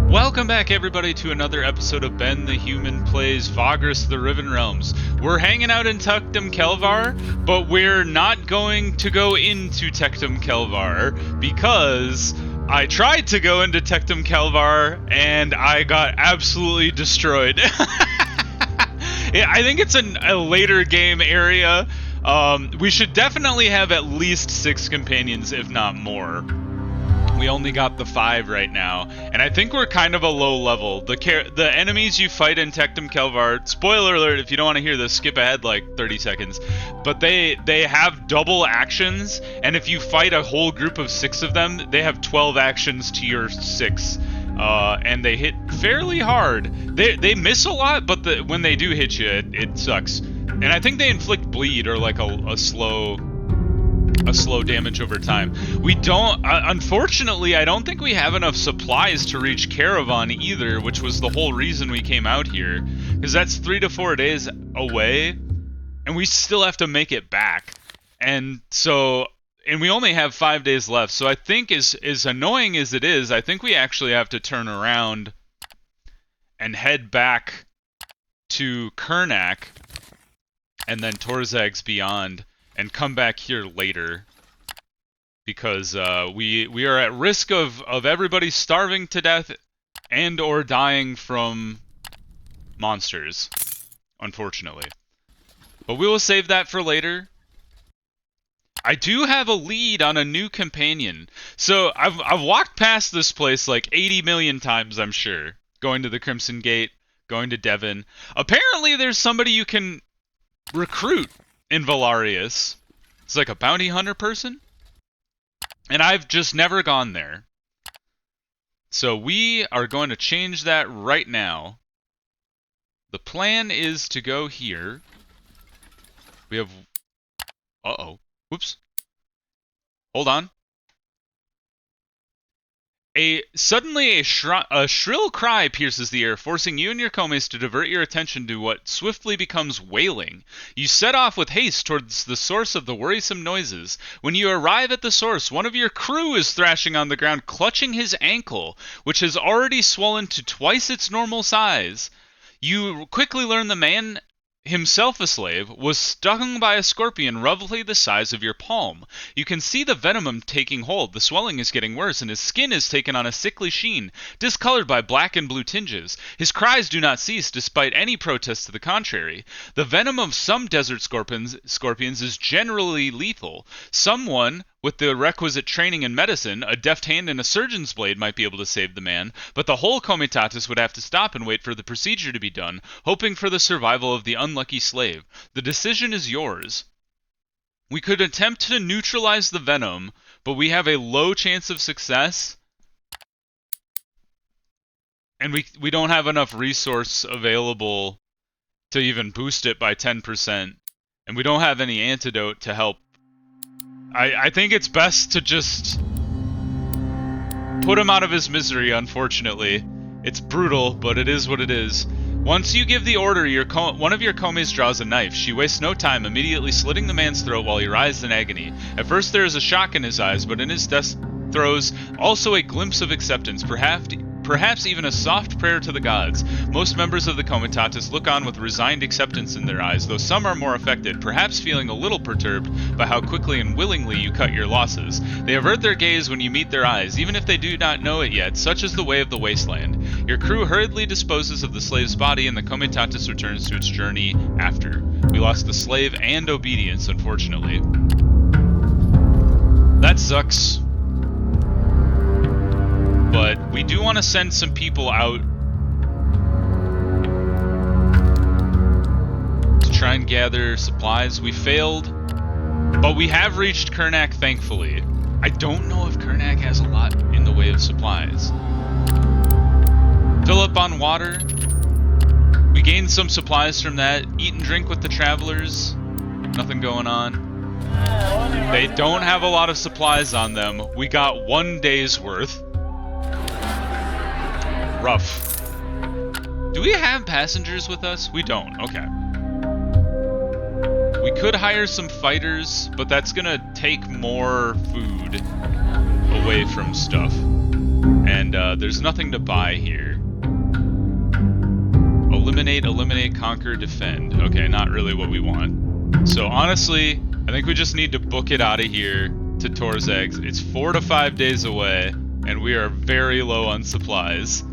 Welcome back, everybody, to another episode of Ben the Human Plays Vagrus the Riven Realms. We're hanging out in Tectum Kelvar, but we're not going to go into Tectum Kelvar because I tried to go into Tectum Kelvar and I got absolutely destroyed. I think it's a later game area. We should definitely have at least 6 companions, if not more. We only got the 5 right now, and I think we're kind of a low level. The enemies you fight in Tectum Kelvar, spoiler alert if you don't want to hear this, skip ahead like 30 seconds, but they have double actions, and if you fight a whole group of 6 of them, they have 12 actions to your 6. And they hit fairly hard. They miss a lot, but when they do hit you, it sucks. And I think they inflict bleed, or like a slow damage over time. We don't, unfortunately, I don't think we have enough supplies to reach Caravan either, which was the whole reason we came out here, because that's 3 to 4 days away, and we still have to make it back. And we only have 5 days left, so I think as annoying as it is, I think we actually have to turn around and head back to Kernak, and then Torzag's Beyond, and come back here later, because we are at risk of everybody starving to death and or dying from monsters, unfortunately. But we will save that for later. I do have a lead on a new companion. So I've walked past this place like 80 million times, I'm sure. Going to the Crimson Gate, going to Devon. Apparently there's somebody you can recruit in Velarias. It's like a bounty hunter person. And I've just never gone there. So we are going to change that right now. The plan is to go here. We have... Uh-oh. Whoops. Hold on. Suddenly a shrill cry pierces the air, forcing you and your komes to divert your attention to what swiftly becomes wailing. You set off with haste towards the source of the worrisome noises. When you arrive at the source, one of your crew is thrashing on the ground, clutching his ankle, which has already swollen to twice its normal size. You quickly learn the man, himself a slave, was stung by a scorpion roughly the size of your palm. You can see the venom taking hold. The swelling is getting worse, and his skin is taken on a sickly sheen, discolored by black and blue tinges. His cries do not cease, despite any protest to the contrary. The venom of some desert scorpions is generally lethal. Someone with the requisite training in medicine, a deft hand and a surgeon's blade might be able to save the man, but the whole comitatus would have to stop and wait for the procedure to be done, hoping for the survival of the unlucky slave. The decision is yours. We could attempt to neutralize the venom, but we have a low chance of success, and we don't have enough resource available to even boost it by 10%, and we don't have any antidote to help. I think it's best to just put him out of his misery, unfortunately. It's brutal, but it is what it is. Once you give the order, one of your komes draws a knife. She wastes no time, immediately slitting the man's throat while he writhes in agony. At first there is a shock in his eyes, but in his death throes also a glimpse of acceptance, perhaps even a soft prayer to the gods. Most members of the comitatus look on with resigned acceptance in their eyes, though some are more affected, perhaps feeling a little perturbed by how quickly and willingly you cut your losses. They avert their gaze when you meet their eyes, even if they do not know it yet. Such is the way of the wasteland. Your crew hurriedly disposes of the slave's body, and the comitatus returns to its journey after. We lost the slave and obedience, unfortunately. That sucks. But we do want to send some people out to try and gather supplies. We failed, but we have reached Kernak, thankfully. I don't know if Kernak has a lot in the way of supplies. Fill up on water. We gained some supplies from that. Eat and drink with the travelers. Nothing going on. They don't have a lot of supplies on them. We got 1 day's worth. Rough. Do we have passengers with us? We don't. Okay. We could hire some fighters, but that's gonna take more food away from stuff. And there's nothing to buy here. Eliminate, conquer, defend. Okay, not really what we want. So honestly, I think we just need to book it out of here to Torzeg's. It's 4 to 5 days away, and we are very low on supplies.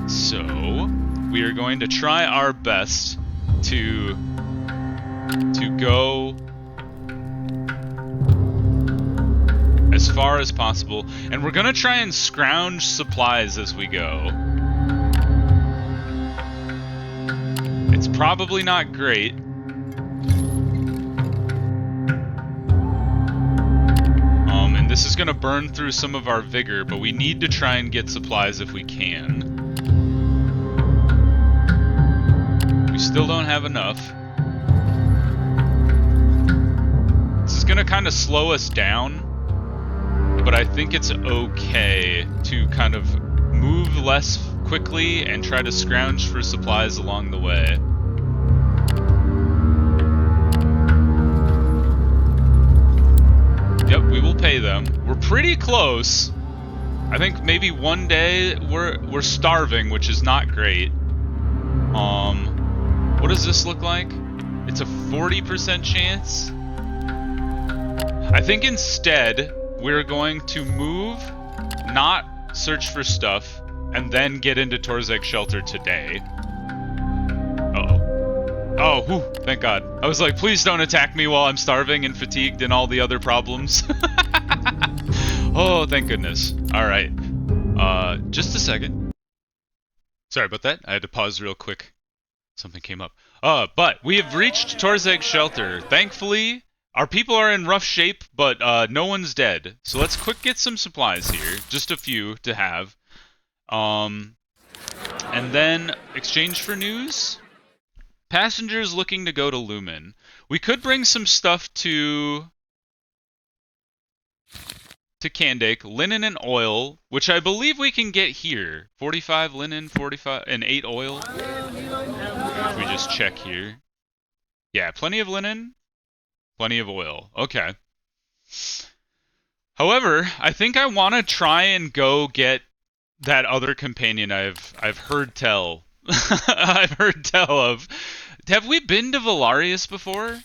So we are going to try our best to go as far as possible, and we're gonna try and scrounge supplies as we go. It's probably not great. And this is gonna burn through some of our vigor, but we need to try and get supplies if we can. We still don't have enough. This is gonna kind of slow us down, but I think it's okay to kind of move less quickly and try to scrounge for supplies along the way. Yep, we will pay them. We're pretty close. I think maybe one day we're starving, which is not great. What does this look like? It's a 40% chance. I think instead we're going to move, not search for stuff, and then get into Torzeg's shelter today. Uh-oh. Oh, whew, thank God. I was like, please don't attack me while I'm starving and fatigued and all the other problems. Oh, thank goodness. Alright. Just a second. Sorry about that. I had to pause real quick. Something came up. But we have reached Torzeg's shelter. Thankfully, our people are in rough shape, but no one's dead. So let's quick get some supplies here. Just a few to have. And then exchange for news. Passengers looking to go to Lumen. We could bring some stuff to Kandake. Linen and oil, which I believe we can get here. 45 linen, 45, and 8 oil. If we just check here. Yeah, plenty of linen, plenty of oil. Okay. However, I think I want to try and go get that other companion I've heard tell. I've heard tell of. Have we been to Velarias before?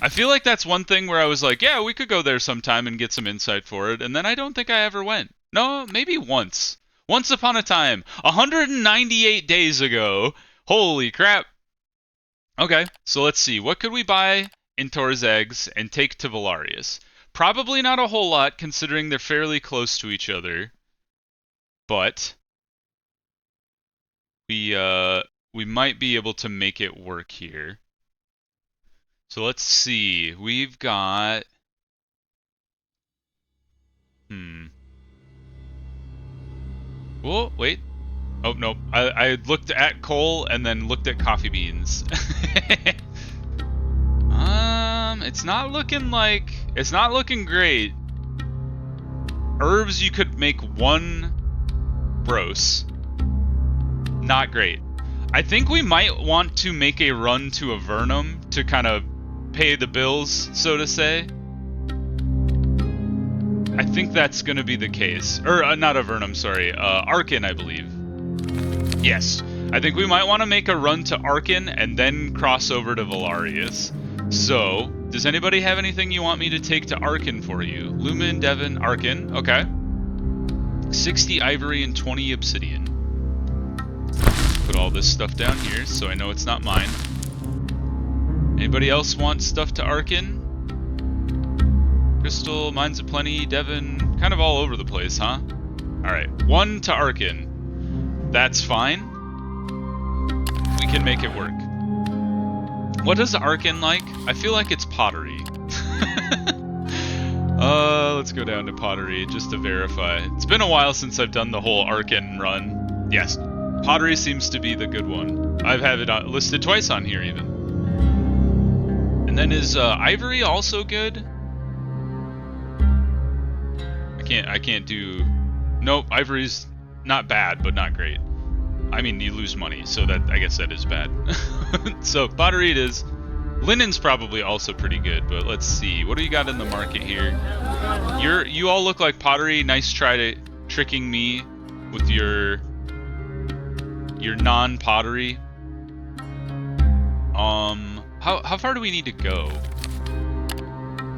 I feel like that's one thing where I was like, yeah, we could go there sometime and get some insight for it, and then I don't think I ever went. No, maybe once. Once upon a time. 198 days ago. Holy crap. Okay, so let's see. What could we buy in Torzeg's and take to Velarias? Probably not a whole lot, considering they're fairly close to each other. But we might be able to make it work here. So let's see. We've got... Oh, wait. Oh, no. I looked at coal and then looked at coffee beans. It's not looking like... It's not looking great. Herbs, you could make 1 gross. Not great. I think we might want to make a run to Avernum to kind of pay the bills, so to say. I think that's going to be the case. Or, not Avernum, sorry. Arcane, I believe. Yes. I think we might want to make a run to Arcane and then cross over to Velarias. So, does anybody have anything you want me to take to Arcane for you? Lumen, Devon, Arcane. Okay. 60 ivory and 20 obsidian. Put all this stuff down here so I know it's not mine. Anybody else want stuff to Arcane? Crystal, Mines Aplenty, Devon, kind of all over the place, huh? Alright, 1 to Arcane. That's fine. We can make it work. What does Arcane like? I feel like it's pottery. Let's go down to pottery just to verify. It's been a while since I've done the whole Arcane run. Yes, pottery seems to be the good one. I've had it listed twice on here even. And then is ivory also good? I can't do... Nope, ivory's not bad, but not great. I mean, you lose money, so that I guess that is bad. So, pottery it is. Linen's probably also pretty good, but let's see. What do you got in the market here? You all look like pottery. Nice try tricking me with your non-pottery. How far do we need to go?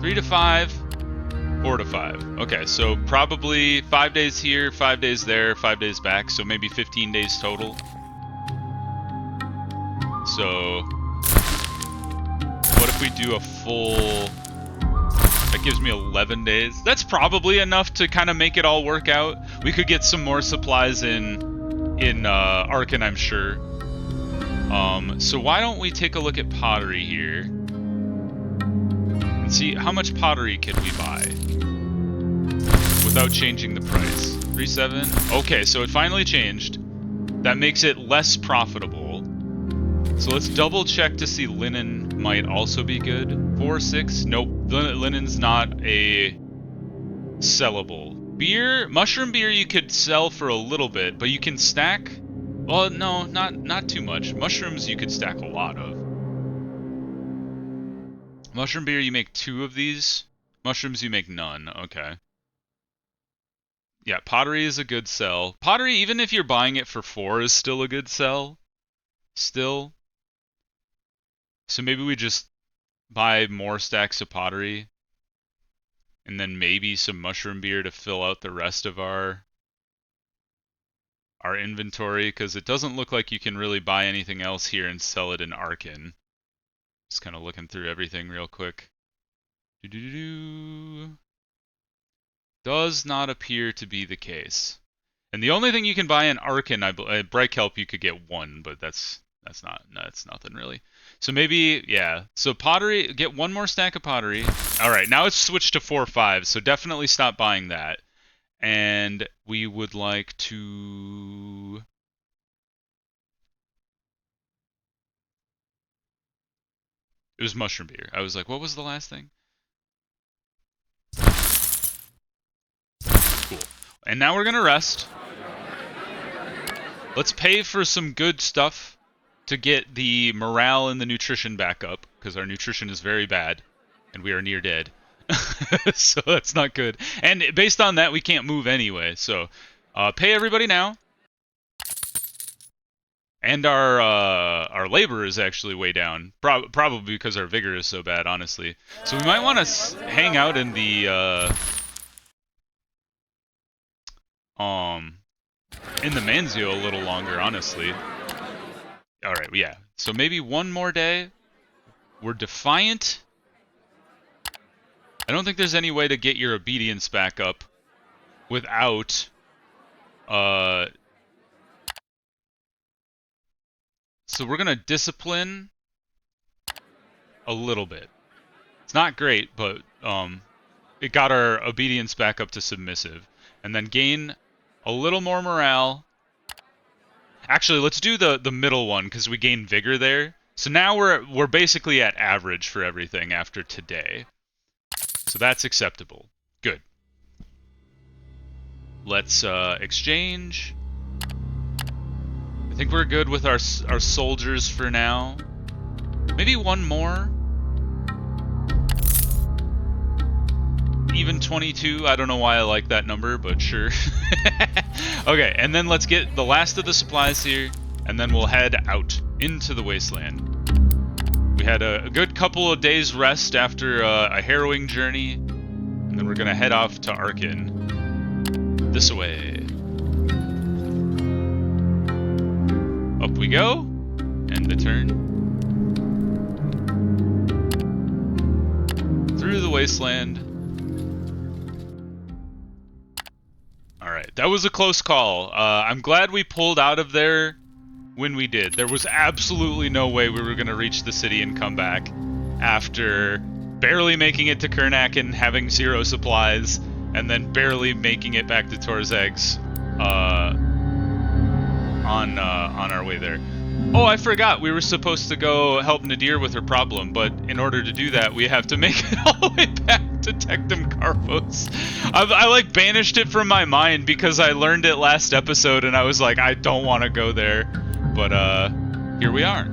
3 to 5, 4 to 5. Okay, so probably 5 days here, 5 days there, 5 days back, so maybe 15 days total. So what if we do a full... That gives me 11 days. That's probably enough to kind of make it all work out. We could get some more supplies in Arcane, I'm sure. So why don't we take a look at pottery here and see how much pottery can we buy without changing the price. 3.7. Okay, so it finally changed. That makes it less profitable. So let's double check to see linen might also be good. 4.6. Nope, linen's not a sellable. Beer, mushroom beer you could sell for a little bit, but you can stack. Well, no, not too much. Mushrooms you could stack a lot of. Mushroom beer, you make 2 of these. Mushrooms, you make none. Okay. Yeah, pottery is a good sell. Pottery, even if you're buying it for 4, is still a good sell. Still. So maybe we just buy more stacks of pottery. And then maybe some mushroom beer to fill out the rest of our inventory, because it doesn't look like you can really buy anything else here and sell it in Arcane. Just kind of looking through everything real quick. Does not appear to be the case. And the only thing you can buy in Arcane, Bright Kelp, you could get 1, but that's nothing really. So maybe, yeah. So pottery, get 1 more stack of pottery. All right, now it's switched to 4.5, so definitely stop buying that. And we would like to... It was mushroom beer. I was like, what was the last thing? Cool. And now we're gonna rest. Let's pay for some good stuff to get the morale and the nutrition back up, because our nutrition is very bad, and we are near dead. So that's not good. And based on that, we can't move anyway. So pay everybody now. And our labor is actually way down. Probably because our vigor is so bad, honestly. So we might want to hang out in the Manzio a little longer, honestly. All right, yeah. So maybe 1 more day. We're defiant. I don't think there's any way to get your obedience back up without so we're gonna discipline a little bit. It's not great, but it got our obedience back up to submissive. And then gain a little more morale. Actually, let's do the middle one, because we gain vigor there. So now we're basically at average for everything after today. So that's acceptable. Good. Let's exchange. I think we're good with our soldiers for now. Maybe 1 more. Even 22. I don't know why I like that number, but sure. Okay, and then let's get the last of the supplies here, and then we'll head out into the wasteland. We had a good couple of days rest after a harrowing journey, and then we're gonna head off to Arcane. This way. Up we go. End the turn. Through the wasteland. Alright, that was a close call. I'm glad we pulled out of there when we did. There was absolutely no way we were going to reach the city and come back after barely making it to Karnak and having 0 supplies, and then barely making it back to Torzeg's on our way there. Oh, I forgot. We were supposed to go help Nadir with her problem, but in order to do that, we have to make it all the way back to Tectum Carpos. I like banished it from my mind because I learned it last episode and I was like, I don't want to go there. But here we are.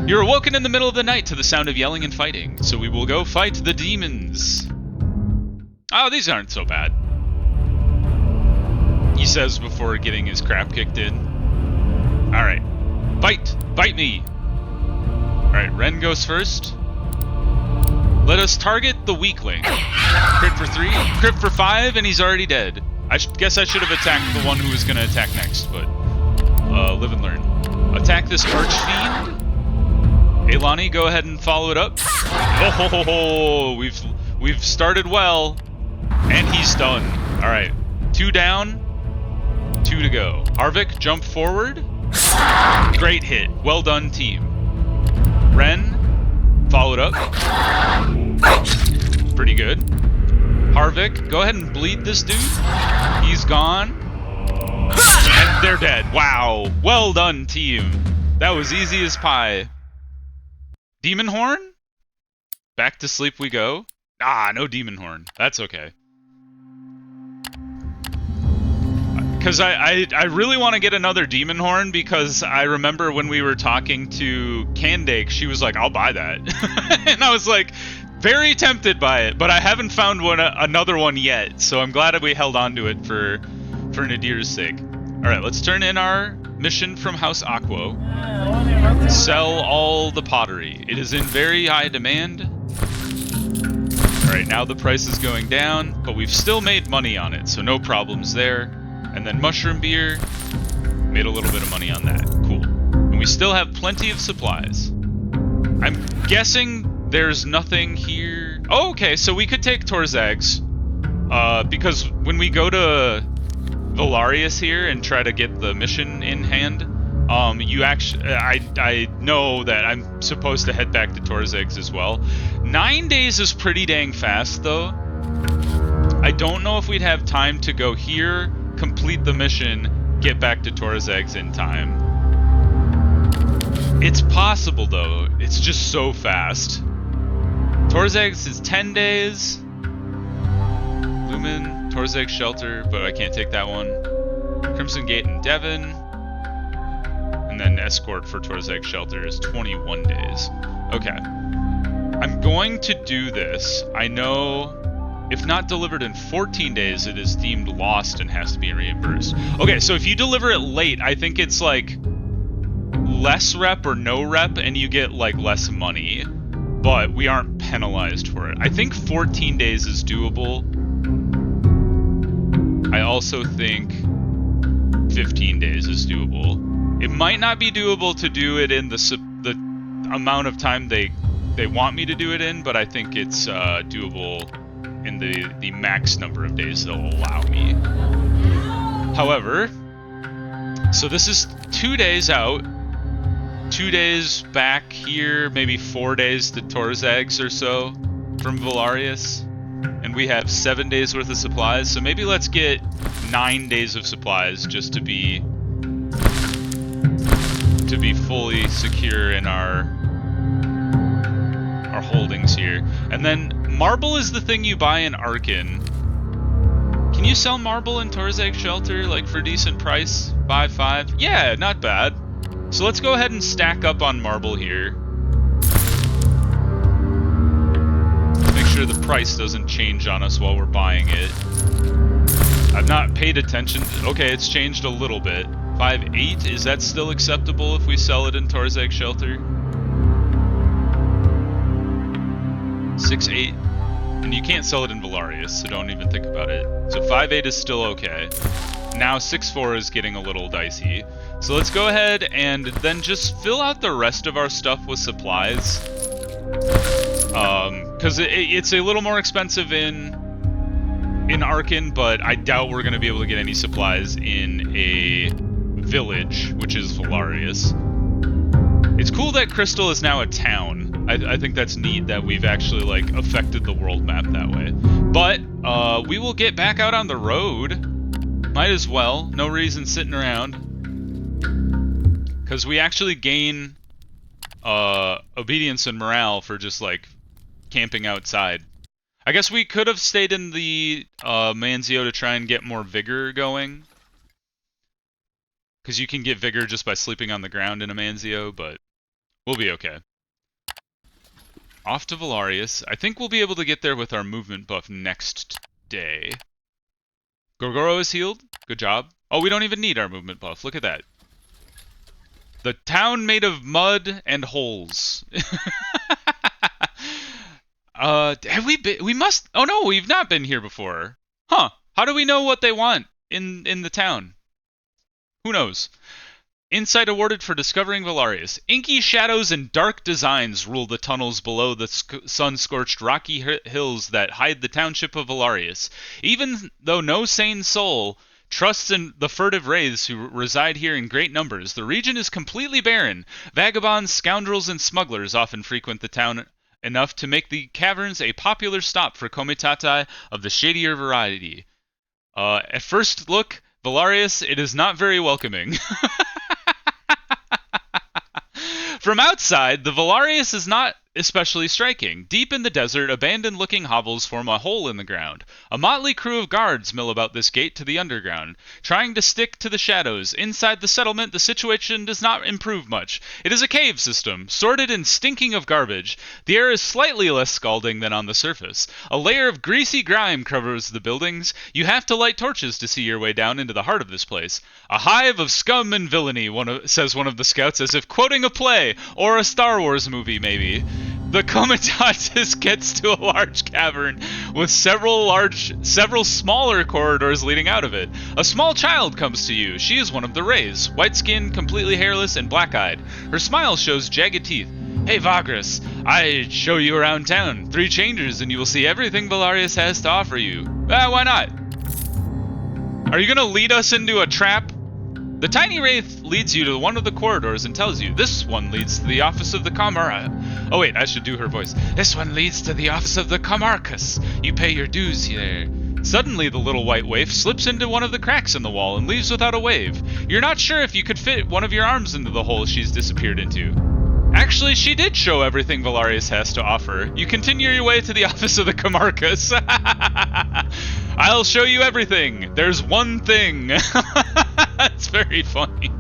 You're awoken in the middle of the night to the sound of yelling and fighting, so we will go fight the demons. Oh, these aren't so bad. He says before getting his crap kicked in. Alright. Bite! Bite me! Alright, Ren goes first. Let us target the weakling. Crit for 3, crit for 5, and he's already dead. I guess I should have attacked the one who was going to attack next, but live and learn. Attack this Archfiend. Elani, go ahead and follow it up. Oh, we've started well, and he's done. All right, 2 down, 2 to go. Harvick, jump forward. Great hit. Well done, team. Ren, followed up. Pretty good. Harvick, go ahead and bleed this dude. He's gone. And they're dead. Wow. Well done, team. That was easy as pie. Demon Horn? Back to sleep we go. Ah, no Demon Horn. That's okay. Because I really want to get another Demon Horn, because I remember when we were talking to Candake, she was like, I'll buy that. And I was like, very tempted by it, but I haven't found another one yet, so I'm glad that we held on to it for Nadir's sake. Alright, let's turn in our mission from House Aquo. Sell all the pottery. It is in very high demand. Alright, now the price is going down, but we've still made money on it, so no problems there. And then mushroom beer, made a little bit of money on that. Cool. And we still have plenty of supplies. I'm guessing there's nothing here. Oh, okay, so we could take Torzag's. Because when we go to Velarias here and try to get the mission in hand, you actually, I know that I'm supposed to head back to Torzag's as well. 9 days is pretty dang fast, though. I don't know if we'd have time to go here, complete the mission, get back to Torzag's in time. It's possible, though. It's just so fast. Torzag's is 10 days. Lumen, Torzag's Shelter, but I can't take that one. Crimson Gate and Devon. And then Escort for Torzag's Shelter is 21 days. Okay. I'm going to do this. I know if not delivered in 14 days, it is deemed lost and has to be reimbursed. Okay, so if you deliver it late, I think it's like less rep or no rep, and you get like less money, but we aren't penalized for it. I think 14 days is doable. I also think 15 days is doable. It might not be doable to do it in the amount of time they want me to do it in, but I think it's doable in the max number of days they'll allow me. However, so this is 2 days out, 2 days back here, maybe 4 days to Torzag's or so from Velarias, and we have 7 days worth of supplies, so maybe let's get 9 days of supplies just to be fully secure in our holdings here. And then marble is the thing you buy in Arcane. Can you sell marble in Torzag's Shelter, like for a decent price? Buy 5? Yeah, not bad. So let's go ahead and stack up on marble here. Make sure the price doesn't change on us while we're buying it. I've not paid attention. Okay, it's changed a little bit. 5.8, is that still acceptable if we sell it in Torzag's Shelter? 6.8, and you can't sell it in Velarias, so don't even think about it. So 5.8 is still okay. Now 6.4 is getting a little dicey. So let's go ahead and then just fill out the rest of our stuff with supplies. Because it's a little more expensive in Arcane, but I doubt we're going to be able to get any supplies in a village, which is Velarias. It's cool that Crystal is now a town. I think that's neat that we've actually like affected the world map that way. But we will get back out on the road. Might as well. No reason sitting around. Because we actually gain obedience and morale for just like camping outside. I guess we could have stayed in the Manzio to try and get more vigor going. Because you can get vigor just by sleeping on the ground in a Manzio, but we'll be okay. Off to Velarias. I think we'll be able to get there with our movement buff next day. Gorgoro is healed. Good job. Oh, we don't even need our movement buff. Look at that. The town made of mud and holes. Have we been? We must. Oh no, we've not been here before. Huh? How do we know what they want in the town? Who knows? Insight awarded for discovering Velarias. Inky shadows and dark designs rule the tunnels below the sun-scorched rocky hills that hide the township of Velarias. Even though no sane soul trusts in the furtive wraiths who reside here in great numbers, the region is completely barren. Vagabonds, scoundrels, and smugglers often frequent the town enough to make the caverns a popular stop for komitata of the shadier variety. At first look, Velarias, it is not very welcoming. From outside, the Velarias is not especially striking. Deep in the desert, abandoned-looking hovels form a hole in the ground. A motley crew of guards mill about this gate to the underground, trying to stick to the shadows. Inside the settlement, the situation does not improve much. It is a cave system, sordid and stinking of garbage. The air is slightly less scalding than on the surface. A layer of greasy grime covers the buildings. You have to light torches to see your way down into the heart of this place. A hive of scum and villainy, says one of the scouts, as if quoting a play, or a Star Wars movie, maybe. The Comitatus gets to a large cavern with several smaller corridors leading out of it. A small child comes to you. She is one of the wraiths, white-skinned, completely hairless, and black-eyed. Her smile shows jagged teeth. Hey, Vagrus, I'd show you around town. 3 changes and you will see everything Velarias has to offer you. Why not? Are you gonna lead us into a trap? The tiny wraith leads you to one of the corridors and tells you, this one leads to the office of the Comara. Oh wait, I should do her voice. This one leads to the office of the Comarcus. You pay your dues here. Suddenly, the little white waif slips into one of the cracks in the wall and leaves without a wave. You're not sure if you could fit one of your arms into the hole she's disappeared into. Actually, she did show everything Velarias has to offer. You continue your way to the office of the Comarcus. I'll show you everything. There's one thing. That's very funny.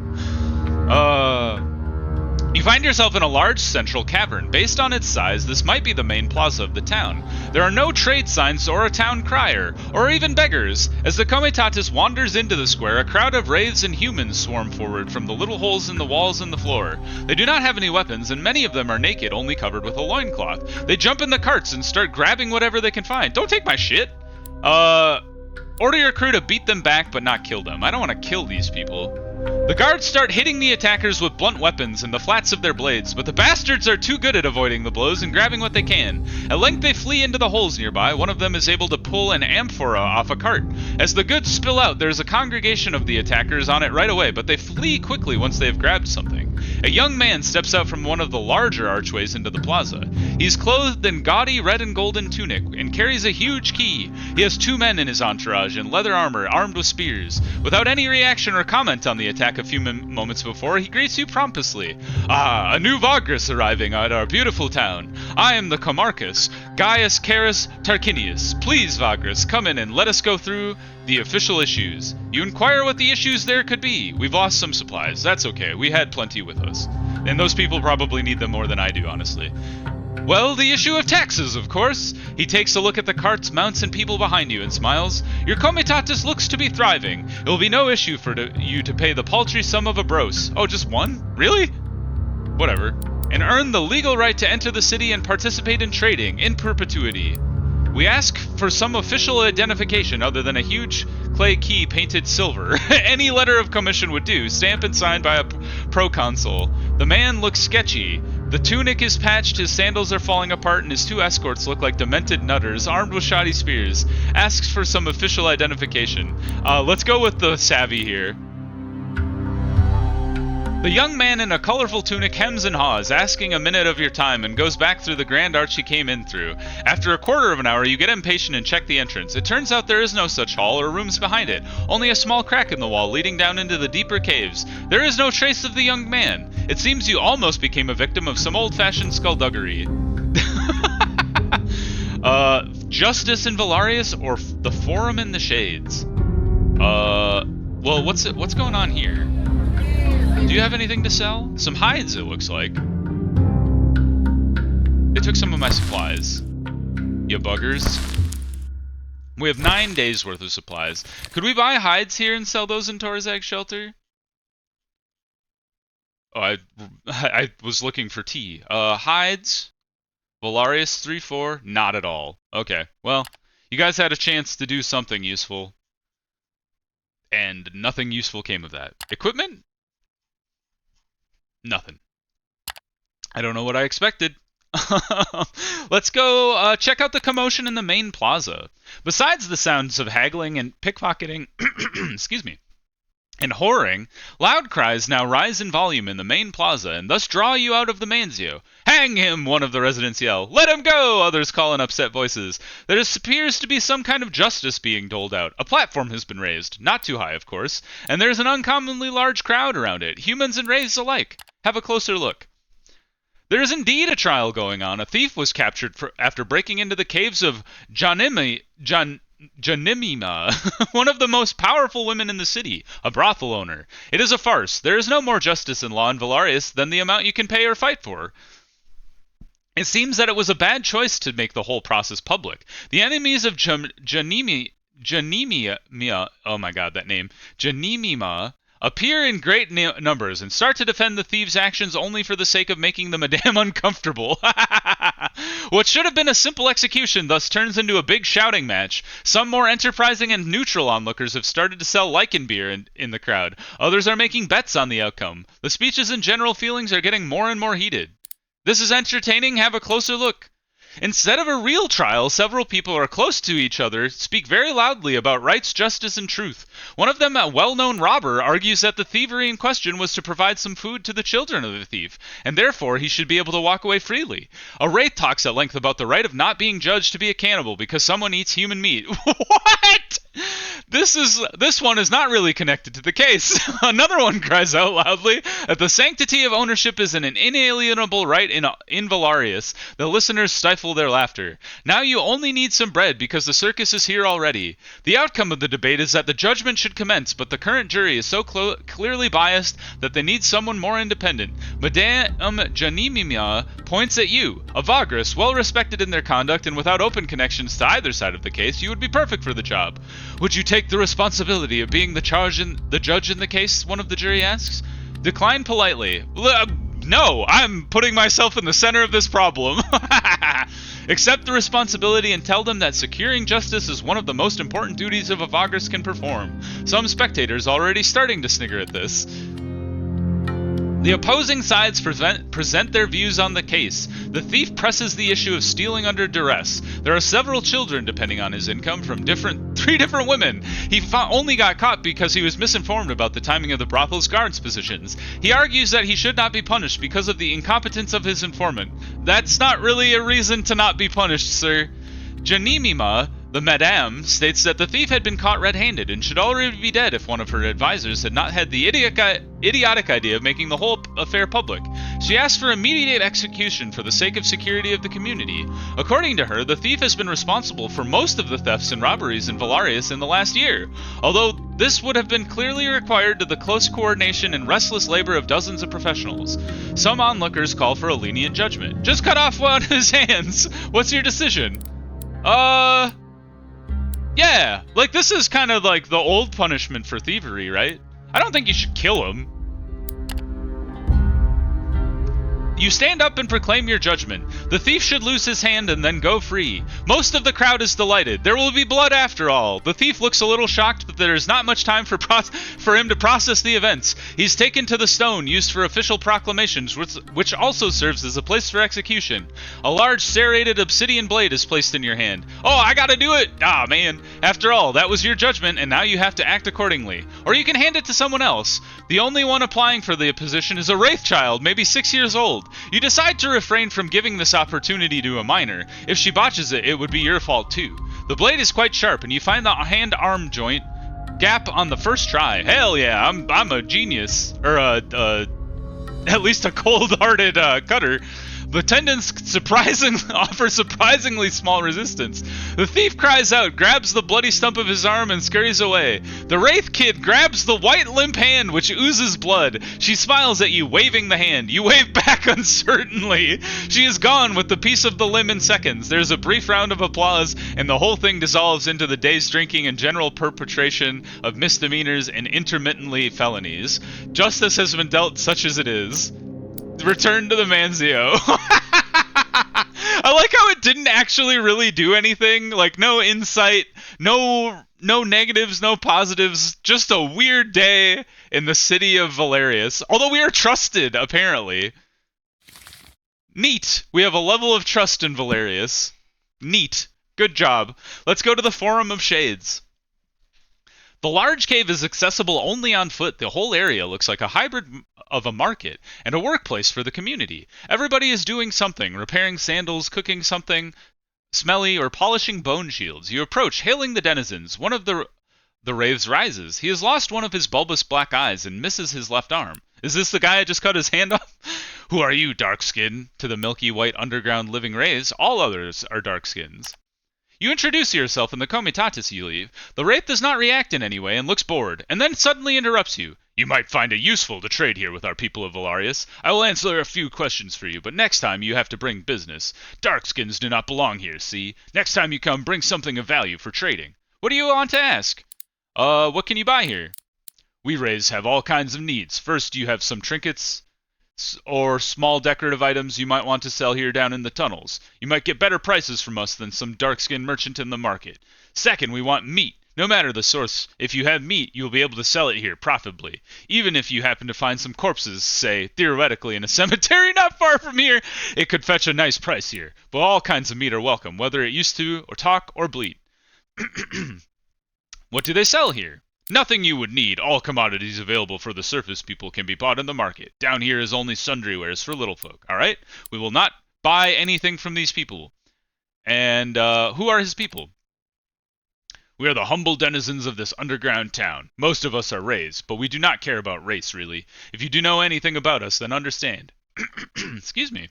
You find yourself in a large central cavern. Based on its size, this might be the main plaza of the town. There are no trade signs or a town crier, or even beggars. As the Comitatus wanders into the square, a crowd of wraiths and humans swarm forward from the little holes in the walls and the floor. They do not have any weapons, and many of them are naked, only covered with a loincloth. They jump in the carts and start grabbing whatever they can find. Don't take my shit! Order your crew to beat them back, but not kill them. I don't want to kill these people. The guards start hitting the attackers with blunt weapons and the flats of their blades, but the bastards are too good at avoiding the blows and grabbing what they can. At length they flee into the holes nearby. One of them is able to pull an amphora off a cart. As the goods spill out, there's a congregation of the attackers on it right away, but they flee quickly once they have grabbed something. A young man steps out from one of the larger archways into the plaza. He's clothed in gaudy red and golden tunic and carries a huge key. He has 2 men in his entourage in leather armor, armed with spears. Without any reaction or comment on the attack a few moments before, he greets you pompously. Ah, a new Vagrus arriving at our beautiful town. I am the Comarcus, Gaius Carus Tarquinius. Please, Vagrus, come in and let us go through the official issues. You inquire what the issues there could be. We've lost some supplies. That's okay. We had plenty with us. And those people probably need them more than I do, honestly. Well, the issue of taxes, of course. He takes a look at the carts, mounts, and people behind you and smiles. Your comitatus looks to be thriving. It will be no issue for you to pay the paltry sum of a bros. Oh, just one? Really? Whatever. And earn the legal right to enter the city and participate in trading in perpetuity. We ask for some official identification other than a huge clay key painted silver. Any letter of commission would do, stamped and signed by a proconsul. The man looks sketchy. The tunic is patched, his sandals are falling apart, and his 2 escorts look like demented nutters, armed with shoddy spears. Asks for some official identification. Let's go with the savvy here. The young man in a colorful tunic hems and haws, asking a minute of your time, and goes back through the grand arch he came in through. After a quarter of an hour, you get impatient and check the entrance. It turns out there is no such hall or rooms behind it, only a small crack in the wall leading down into the deeper caves. There is no trace of the young man. It seems you almost became a victim of some old-fashioned skullduggery. Justice in Velarias or the Forum in the Shades? Well, what's going on here? Do you have anything to sell? Some hides, it looks like. They took some of my supplies. You buggers. We have 9 days worth of supplies. Could we buy hides here and sell those in Torzag's shelter? Oh, I was looking for tea. Hides. Velarias 3-4. Not at all. Okay, well, you guys had a chance to do something useful. And nothing useful came of that. Equipment? Nothing. I don't know what I expected. Let's go check out the commotion in the main plaza. Besides the sounds of haggling and pickpocketing, excuse me, and whoring, loud cries now rise in volume in the main plaza and thus draw you out of the manzio. Hang him! One of the residents yell. Let him go! Others call in upset voices. There appears to be some kind of justice being doled out. A platform has been raised, not too high, of course, and there's an uncommonly large crowd around it, humans and wraiths alike. Have a closer look. There is indeed a trial going on. A thief was captured after breaking into the caves of Janimima, one of the most powerful women in the city, a brothel owner. It is a farce. There is no more justice in law in Velarias than the amount you can pay or fight for. It seems that it was a bad choice to make the whole process public. The enemies of Janimima, oh my god, that name, Janimima, appear in great numbers and start to defend the thieves' actions only for the sake of making the madame uncomfortable. What should have been a simple execution thus turns into a big shouting match. Some more enterprising and neutral onlookers have started to sell lichen beer in the crowd. Others are making bets on the outcome. The speeches and general feelings are getting more and more heated. This is entertaining. Have a closer look. Instead of a real trial, several people are close to each other, speak very loudly about rights, justice, and truth. One of them, a well-known robber, argues that the thievery in question was to provide some food to the children of the thief, and therefore he should be able to walk away freely. A wraith talks at length about the right of not being judged to be a cannibal because someone eats human meat. What? This one is not really connected to the case. Another one cries out loudly that the sanctity of ownership is an inalienable right in Velarias. The listeners stifle their laughter. Now you only need some bread because the circus is here already. The outcome of the debate is that the judgment should commence, but the current jury is so clearly biased that they need someone more independent. Madame Janimima points at you, a Vagrus, well respected in their conduct and without open connections to either side of the case. You would be perfect for the job. Would you take the responsibility of being the judge in the case? One of the jury asks. Decline politely. No, I'm putting myself in the center of this problem. Accept the responsibility and tell them that securing justice is one of the most important duties of a Vagrus can perform. Some spectators already starting to snigger at this. The opposing sides present their views on the case. The thief presses the issue of stealing under duress. There are several children, depending on his income, from 3 different women. He only got caught because he was misinformed about the timing of the brothel's guards' positions. He argues that he should not be punished because of the incompetence of his informant. That's not really a reason to not be punished, sir. Janimima, the madame, states that the thief had been caught red-handed and should already be dead if one of her advisors had not had the idiotic idea of making the whole affair public. She asked for immediate execution for the sake of security of the community. According to her, the thief has been responsible for most of the thefts and robberies in Velarias in the last year, although this would have been clearly required to the close coordination and restless labor of dozens of professionals. Some onlookers call for a lenient judgment. Just cut off one of his hands! What's your decision? Yeah, like this is kind of like the old punishment for thievery, right? I don't think you should kill him. You stand up and proclaim your judgment. The thief should lose his hand and then go free. Most of the crowd is delighted. There will be blood after all. The thief looks a little shocked, but there is not much time for him to process the events. He's taken to the stone used for official proclamations, which also serves as a place for execution. A large serrated obsidian blade is placed in your hand. Oh, I gotta do it! Ah, man. After all, that was your judgment, and now you have to act accordingly. Or you can hand it to someone else. The only one applying for the position is a wraith child, maybe 6 years old. You decide to refrain from giving this opportunity to a minor. If she botches it, it would be your fault too. The blade is quite sharp, and you find the hand-arm joint gap on the first try. Hell yeah, I'm a genius. Or at least a cold-hearted cutter. The attendants offer surprisingly small resistance. The thief cries out, grabs the bloody stump of his arm, and scurries away. The Wraith Kid grabs the white limp hand, which oozes blood. She smiles at you, waving the hand. You wave back uncertainly. She is gone with the piece of the limb in seconds. There's a brief round of applause, and the whole thing dissolves into the day's drinking and general perpetration of misdemeanors and intermittently felonies. Justice has been dealt, such as it is. Return to the Manzio. I like how it didn't actually really do anything. Like, no insight, no negatives, no positives. Just a weird day in the city of Velarias. Although we are trusted, apparently. Neat. We have a level of trust in Velarias. Neat. Good job. Let's go to the Forum of Shades. The large cave is accessible only on foot. The whole area looks like a hybrid of a market and a workplace for the community. Everybody is doing something, repairing sandals, cooking something smelly, or polishing bone shields. You approach, hailing the denizens. One of the raves rises. He has lost one of his bulbous black eyes and misses his left arm. Is this the guy I just cut his hand off? Who are you, dark skin? To the milky white underground living rays, all others are dark skins. You introduce yourself and the comitatus you leave. The wraith does not react in any way and looks bored, and then suddenly interrupts you. You might find it useful to trade here with our people of Velarias. I will answer a few questions for you, but next time you have to bring business. Darkskins do not belong here, see? Next time you come, bring something of value for trading. What do you want to ask? What can you buy here? We Rays have all kinds of needs. First, you have some trinkets or small decorative items you might want to sell here down in the tunnels. You might get better prices from us than some dark-skinned merchant in the market. Second, we want meat. No matter the source, if you have meat, you'll be able to sell it here profitably. Even if you happen to find some corpses, say, theoretically in a cemetery not far from here, it could fetch a nice price here. But all kinds of meat are welcome, whether it used to, or talk, or bleed. What do they sell here? Nothing you would need. All commodities available for the surface people can be bought in the market. Down here is only sundry wares for little folk, alright? We will not buy anything from these people. And, who are his people? We are the humble denizens of this underground town. Most of us are Rays, but we do not care about race, really. If you do know anything about us, then understand. Excuse me.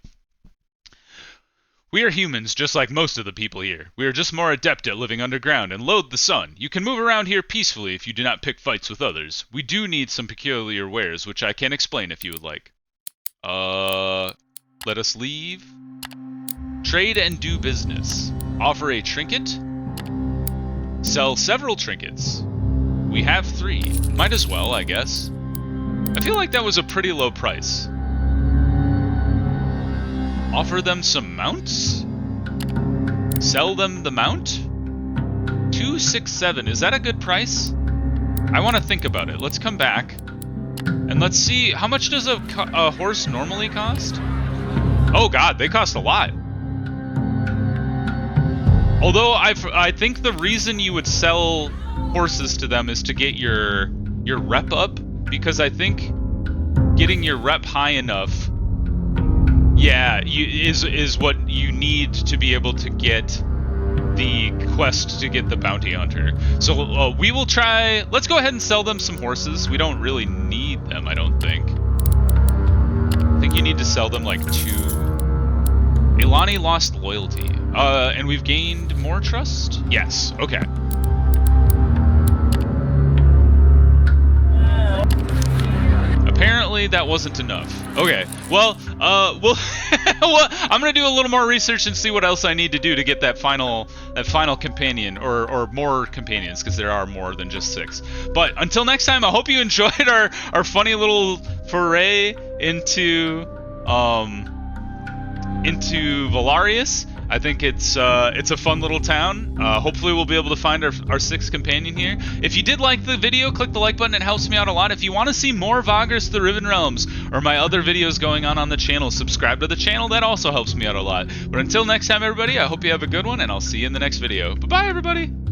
We are humans, just like most of the people here. We are just more adept at living underground and loathe the sun. You can move around here peacefully if you do not pick fights with others. We do need some peculiar wares, which I can explain if you would like. Let us leave. Trade and do business. Offer a trinket. Sell several trinkets. We have 3. Might as well, I guess. I feel like that was a pretty low price. Offer them some mounts? Sell them the mount? 267. Is that a good price? I want to think about it. Let's come back. And let's see, how much does a horse normally cost? Oh god, they cost a lot. Although I think the reason you would sell horses to them is to get your rep up, because I think getting your rep high enough, yeah, is what you need to be able to get the quest to get the bounty hunter. So we will try. Let's go ahead and sell them some horses. We don't really need them, I don't think. I think you need to sell them like 2. Ilani lost loyalty. And we've gained more trust? Yes, okay. Apparently that wasn't enough. Okay, well, well, I'm gonna do a little more research and see what else I need to do to get that final companion, or more companions, because there are more than just 6. But until next time, I hope you enjoyed our funny little foray into Velarias. I think it's a fun little town. Hopefully we'll be able to find our 6th companion here. If you did like the video, click the like button. It helps me out a lot. If you want to see more Vagrus the Riven Realms or my other videos going on the channel, subscribe to the channel. That also helps me out a lot. But until next time, everybody, I hope you have a good one, and I'll see you in the next video. Bye-bye, everybody!